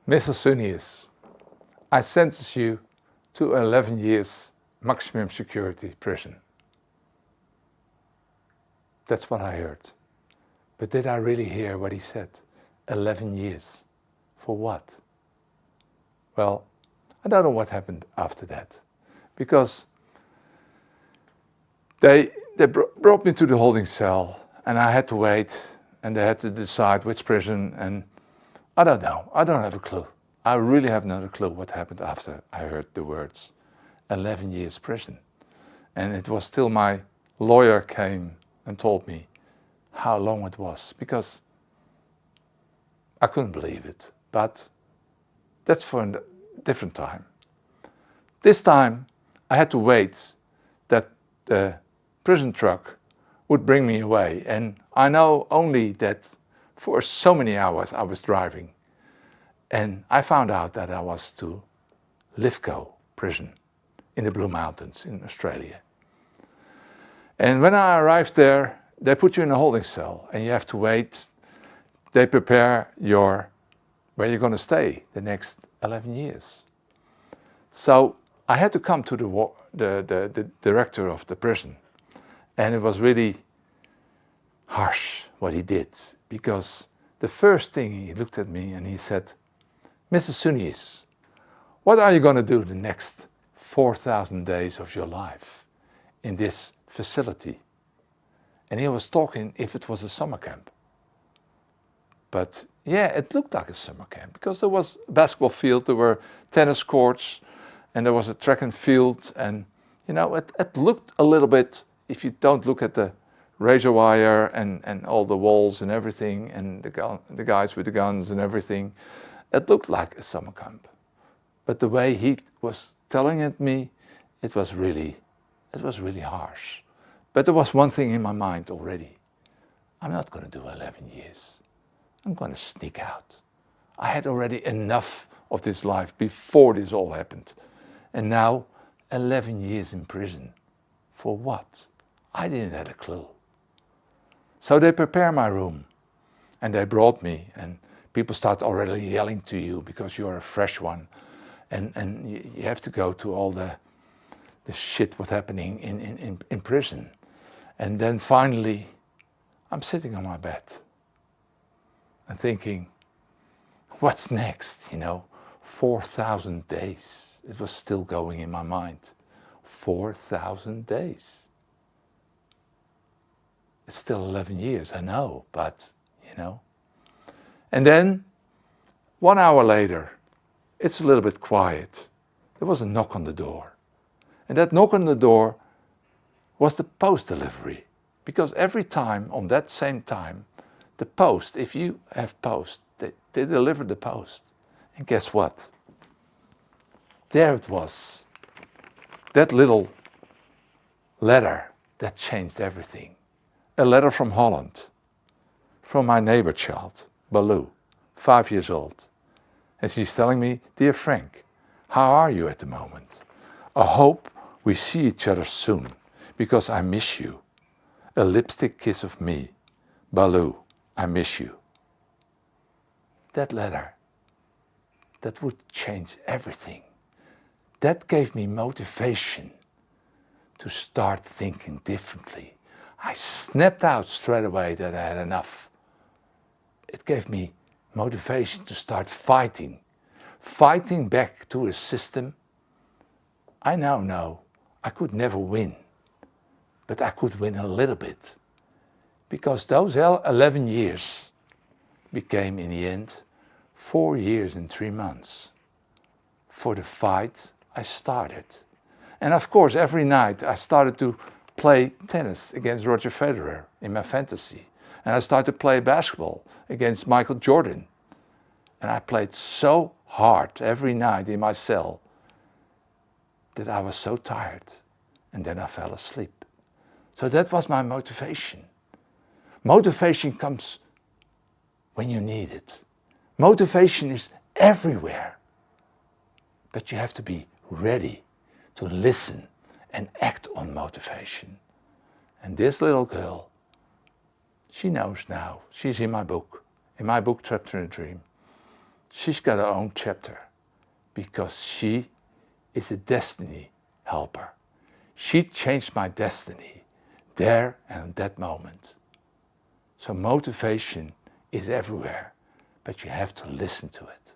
Mr. Sunius, I sentence you to 11 years maximum security prison. That's what I heard. But did I really hear what he said? 11 years. For what? Well, I don't know what happened after that. Because they brought me to the holding cell and I had to wait and they had to decide which prison, and I don't know. I don't have a clue. I really have not a clue what happened after I heard the words 11 years prison. And it was still my lawyer came and told me how long it was, because I couldn't believe it. But that's for a different time. This time I had to wait that the prison truck would bring me away, and I know only that for so many hours I was driving, and I found out that I was to Lithgow prison in the Blue Mountains in Australia. And when I arrived there, they put you in a holding cell and you have to wait. They prepare where you're going to stay the next 11 years. So I had to come to the director of the prison, and it was really harsh what he did, because the first thing he looked at me and he said, Mr. Sunius, what are you going to do the next 4,000 days of your life in this facility? And he was talking if it was a summer camp. But yeah, it looked like a summer camp, because there was a basketball field, there were tennis courts, and there was a track and field, and you know, it looked a little bit, if you don't look at the razor wire and all the walls and everything, and the guys with the guns and everything, it looked like a summer camp. But the way he was telling it me, it was really harsh. But there was one thing in my mind already. I'm not going to do 11 years. I'm going to sneak out. I had already enough of this life before this all happened. And now 11 years in prison. For what? I didn't have a clue. So they prepare my room and they brought me, and people start already yelling to you because you're a fresh one, and you have to go to all the shit what's happening in prison. And then finally I'm sitting on my bed and thinking, what's next? 4,000 days. It was still going in my mind. 4,000 days. It's still 11 years, I know, but, And then, 1 hour later, it's a little bit quiet. There was a knock on the door. And that knock on the door was the post delivery. Because every time, on that same time, the post, if you have post, they deliver the post. And guess what? There it was. That little letter that changed everything. A letter from Holland, from my neighbor child, Baloo, 5 years old. And she's telling me, dear Frank, how are you at the moment? I hope we see each other soon, because I miss you. A lipstick kiss of me. Baloo, I miss you. That letter, that would change everything. That gave me motivation to start thinking differently. I snapped out straight away that I had enough. It gave me motivation to start fighting back to a system. I now know I could never win, but I could win a little bit. Because those 11 years became in the end 4 years and 3 months for the fight I started. And of course, every night I started to play tennis against Roger Federer in my fantasy. And I started to play basketball against Michael Jordan. And I played so hard every night in my cell that I was so tired. And then I fell asleep. So that was my motivation. Motivation comes when you need it. Motivation is everywhere. But you have to be ready to listen and act on motivation. And this little girl, she knows now. She's in my book Trapped in a Dream. she's got her own chapter because she is a destiny helper. She changed my destiny there and at that moment. So motivation is everywhere, but you have to listen to it.